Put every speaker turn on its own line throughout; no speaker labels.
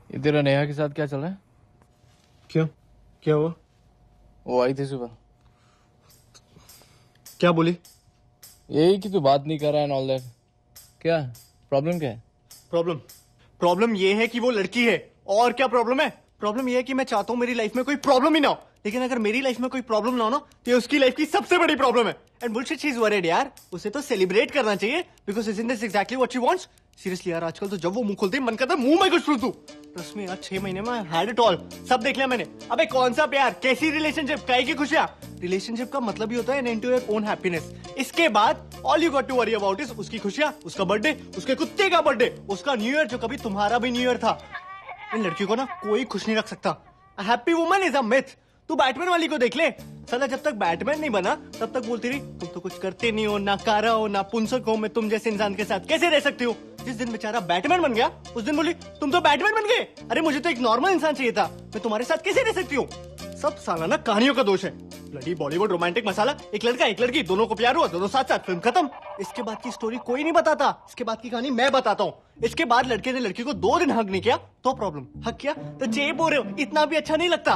ये तेरा नेहा के साथ क्या चल रहा है?
क्यों? क्या हुआ?
वो आई थी सुबह।
क्या बोली?
यही कि तू बात नहीं कर रहा है ऑल दैट। क्या प्रॉब्लम क्या है?
प्रॉब्लम ये है कि वो लड़की है। और क्या प्रॉब्लम है? प्रॉब्लम ये है कि मैं चाहता हूँ मेरी लाइफ में कोई प्रॉब्लम ही ना हो, लेकिन अगर मेरी लाइफ में कोई प्रॉब्लम ना हो ना तो ये उसकी लाइफ की सबसे बड़ी प्रॉब्लम है। And bullshit she is worried यार। उसे तो सेलिब्रेट करना चाहिए because isn't this exactly what she wants. Seriously यार, आजकल तो जब वो मुंह खोलती है मन करता है मुंह में कुछ तू। ट्रस्ट मी यार, 6 महीने में हैड इट ऑल। सब देख लिया मैंने। अबे कौन सा प्यार, कैसी रिलेशनशिप, काहे की खुशियां। रिलेशनशिप का मतलब ही होता है इनटू योर ओन हैप्पीनेस। इसके बाद all you got to worry about is उसकी खुशियां, उसका बर्थडे, उसके कुत्ते का बर्थडे, उसका न्यू ईयर जो कभी तुम्हारा भी न्यू ईयर था। इन लड़कियों को ना कोई खुश नहीं रख सकता। Happy woman is a myth. तू बैटमैन वाली को देख ले। साला जब तक बैटमैन नहीं बना तब तक बोलती रही तुम तो कुछ करते नहीं हो, ना कारा हो, ना पुंसक हो, मैं तुम जैसे इंसान के साथ कैसे रह सकती हूँ। जिस दिन बेचारा बैटमैन बन गया उस दिन बोली तुम तो बैटमैन बन गए। अरे मुझे तो एक नॉर्मल इंसान चाहिए था, मैं तुम्हारे साथ कैसे रह सकती हूँ। सब साला ना कहानियों का दोष है। ब्लडी बॉलीवुड रोमांटिक मसाला। एक लड़का एक लड़की, दोनों को प्यार हुआ, दोनों साथ साथ, फिल्म खत्म। इसके बाद की स्टोरी कोई नहीं बताता। इसके बाद की कहानी मैं बताता हूँ। इसके बाद लड़के ने लड़की को 2 दिन हक नहीं किया तो प्रॉब्लम, हक किया तो चेप हो रहे हो, इतना भी अच्छा नहीं लगता।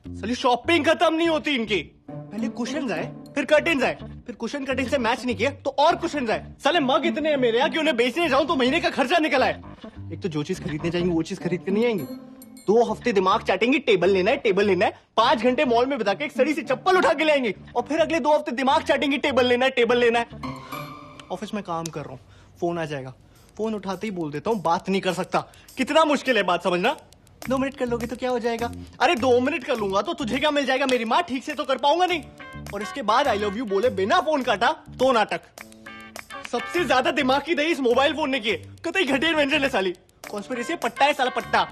साली शॉपिंग खत्म नहीं होती इनकी। पहले कुशन आए, फिर कर्टेन्स आए, फिर कुशन कर्टेन से मैच नहीं किया तो और कुशन आए। साले मग इतने हैं मेरे यहाँ कि उन्हें बेचने जाऊं तो महीने का खर्चा निकल आए। एक तो जो चीज खरीदने जाएंगे वो चीज खरीद कर नहीं आएंगे। 2 हफ्ते दिमाग चाटेंगे, टेबल लेना है, टेबल लेना है। 5 घंटे मॉल में बिता के एक सड़ी सी चप्पल उठा के ले आएंगे और फिर अगले 2 हफ्ते दिमाग चाटेंगे, टेबल लेना है, टेबल लेना है। ऑफिस में काम कर रहा हूँ, फोन आ जाएगा, फोन उठाते ही बोल देता हूँ बात नहीं कर सकता। कितना मुश्किल है बात समझना। 2 मिनट कर लोगे तो क्या हो जाएगा? अरे 2 मिनट कर लूंगा तो तुझे क्या मिल जाएगा? मेरी माँ ठीक से तो कर पाऊंगा नहीं। और इसके बाद आई लव यू बोले बिना फोन काटा तो नाटक। सबसे ज्यादा दिमाग की दही इस मोबाइल फोन ने की है। कतई घटिया इन्वेंशन है साली। कॉन्स्पिरेसी पट्टा है साला पट्टा।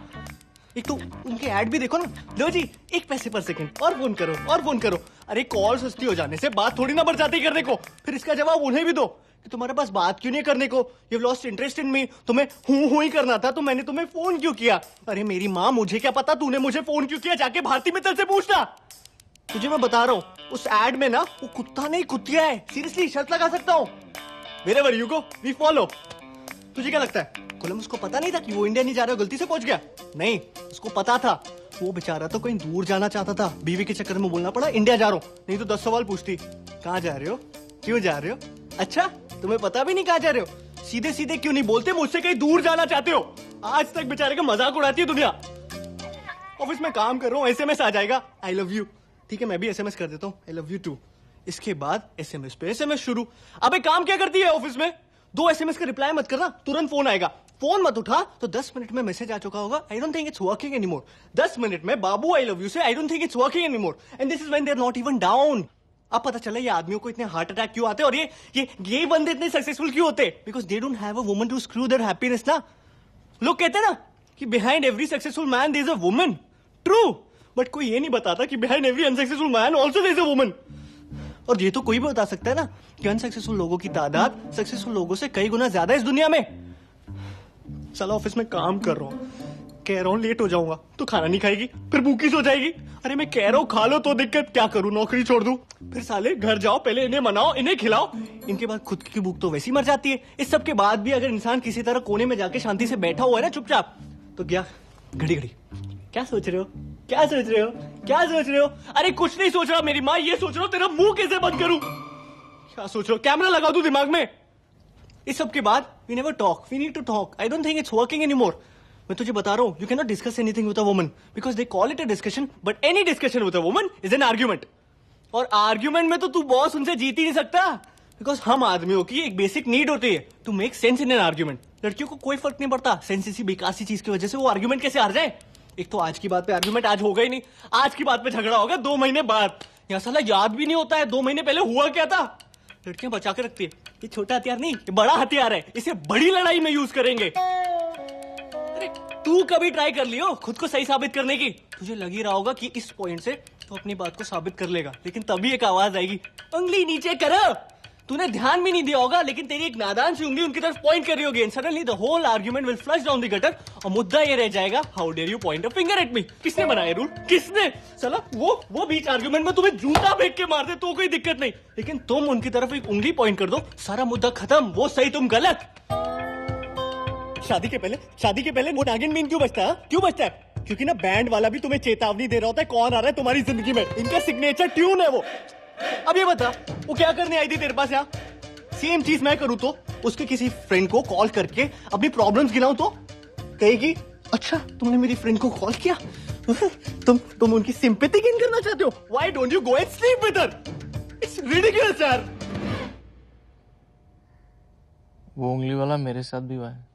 एक तो उनके ऐड भी देखो ना, लो जी 1 पैसे पर सेकंड, और फोन करो और फोन करो। अरे कॉल सस्ती हो जाने से बात थोड़ी ना बढ़ जाती करने को। फिर इसका जवाब उन्हें भी दो कि तुम्हारे पास बात क्यों नहीं करने को, यू लॉस्ट इंटरेस्ट इन मी। तुम्हें हूं ही करना था तो मैंने तुम्हें फोन क्यों किया। अरे मेरी माँ, मुझे क्या पता तूने मुझे फोन क्यों किया, जाके भारती मित्तल से पूछना। तुझे मैं बता रहा हूँ उस एड में ना वो कुत्ता नहीं कुतिया है। सीरियसली शर्त लगा सकता हूँ। Wherever you go we follow. तुझे क्या लगता है कोलंबस को पता नहीं था कि वो इंडिया नहीं जा रहा, गलती से पहुंच गया? नहीं, उसको पता था। वो बेचारा तो कहीं दूर जाना चाहता था, बीवी के चक्कर में बोलना पड़ा इंडिया जा रहा हूँ, नहीं तो 10 सवाल पूछती। कहाँ जा रहे हो, क्यों जा रहे हो, अच्छा तुम्हें पता भी नहीं कहाँ जा रहे हो, सीधे सीधे क्यों नहीं बोलते मुझसे कहीं दूर जाना चाहते हो। आज तक बेचारे का मजाक उड़ाती है दुनिया। ऑफिस में काम कर रहा हूँ, एसएमएस आ जाएगा आई लव यू। ठीक है मैं भी एसएमएस कर देता हूँ आई लव यू टू। इसके बाद एसएमएस पे एसएमएस शुरू। अबे काम क्या करती है ऑफिस में? 2 एसएमएस का रिप्लाई मत करना, तुरंत फोन आएगा। फोन मत उठा तो 10 मिनट में मैसेज आ चुका होगा I don't think it's working anymore. 10 minute में बाबू आई लव यू से I don't think it's working anymore. And this is when they are not even down. अब पता चला ये आदमियों को इतने हार्ट अटैक क्यों आते हैं और ये बंदे इतने सक्सेसफुल क्यों होते हैं। Because they don't have a woman to screw their happiness ना। लोग कहते हैं ना कि behind every successful man there is a woman. True, but कोई ये नहीं बताता कि behind every unsuccessful man also there is a woman. और ये तो कोई भी बता सकता है ना कि अनसक्सेसफुल लोगों की तादाद सक्सेसफुल लोगों से कई गुना ज्यादा है इस दुनिया में। साला ऑफिस में काम कर रहा हूँ, कह रहा हूँ लेट हो जाऊंगा तो खाना नहीं खाएगी, फिर भूखी सो जाएगी। अरे मैं कह रहा हूँ खा लो तो दिक्कत, क्या करूँ नौकरी छोड़ दूं? फिर साले घर जाओ, पहले इन्हें मनाओ, इन्हें खिलाओ, इनके बाद खुद की भूख तो वैसी मर जाती है। इस सब के बाद भी अगर इंसान किसी तरह कोने में जाके शांति से बैठा हुआ है ना चुपचाप, तो क्या घड़ी घड़ी क्या सोच रहे हो, क्या सोच रहे हो, क्या सोच रहे हो? अरे कुछ नहीं सोच रहा मेरी माँ, ये सोच रहा हूँ तेरा मुंह कैसे बंद करूं। क्या सोच रहे हो, कैमरा लगा दूं दिमाग में? इस सब के बाद we never talk, we need to talk. I don't think it's working anymore. मैं तुझे बता रहा हूँ you can not discuss anything with a woman because they call it a discussion, but any discussion with a woman is an argument. और argument में तो तू boss उनसे जीत ही नहीं सकता बिकॉज हम आदमियों की एक बेसिक नीड होती है to make sense in an argument. लड़कियों को कोई फर्क नहीं पड़ता सेंस इसी बेकार चीज की वजह से वो आर्ग्यूमेंट कैसे हार जाए। एक तो आज की बात पे आर्ग्यूमेंट आज होगा ही नहीं, आज की बात पे झगड़ा होगा 2 महीने बाद। यहाँ साला याद भी नहीं होता है 2 महीने पहले हुआ क्या था। लड़कियां बचा के रखती है, ये छोटा हथियार नहीं, ये बड़ा हथियार है, इसे बड़ी लड़ाई में यूज करेंगे। अरे तू कभी ट्राई कर लियो खुद को सही साबित करने की? तुझे लग ही रहा होगा कि इस पॉइंट से तो अपनी बात को साबित कर लेगा, लेकिन तभी एक आवाज आएगी, उंगली नीचे करो। तूने ध्यान भी नहीं दिया होगा लेकिन तेरी एक नादान सी उंगली उनकी तरफ पॉइंट कर रही होगी and suddenly the whole argument will flush down the gutter और मुद्दा ये रह जाएगा how dare you point a finger at me. किसने बनाया रूल, किसने? साला वो बीच आर्ग्यूमेंट में तुम्हें जूता फेंक के मार दे तो कोई दिक्कत नहीं, लेकिन तुम उनकी तरफ एक उंगली पॉइंट कर दो, सारा मुद्दा खत्म, वो सही तुम गलत। शादी के पहले वो नागिन बीन क्यों बजता है? क्यों बजता है? क्योंकि ना बैंड वाला भी तुम्हें चेतावनी दे रहा होता है कौन आ रहा है तुम्हारी जिंदगी में। इनका सिग्नेचर ट्यून है वो। अब ये बता, वो क्या करने आई थी तेरे पास यहाँ? सेम चीज मैं करूँ तो उसके किसी फ्रेंड को कॉल करके अपनी प्रॉब्लम्स गिनाऊं तो कहेगी अच्छा तुमने मेरी फ्रेंड को कॉल किया, तुम उनकी सिंपैथी गेन करना चाहते हो? Why don't you go and sleep with her? It's ridiculous यार।
वो उंगली वाला मेरे साथ भी हुआ है।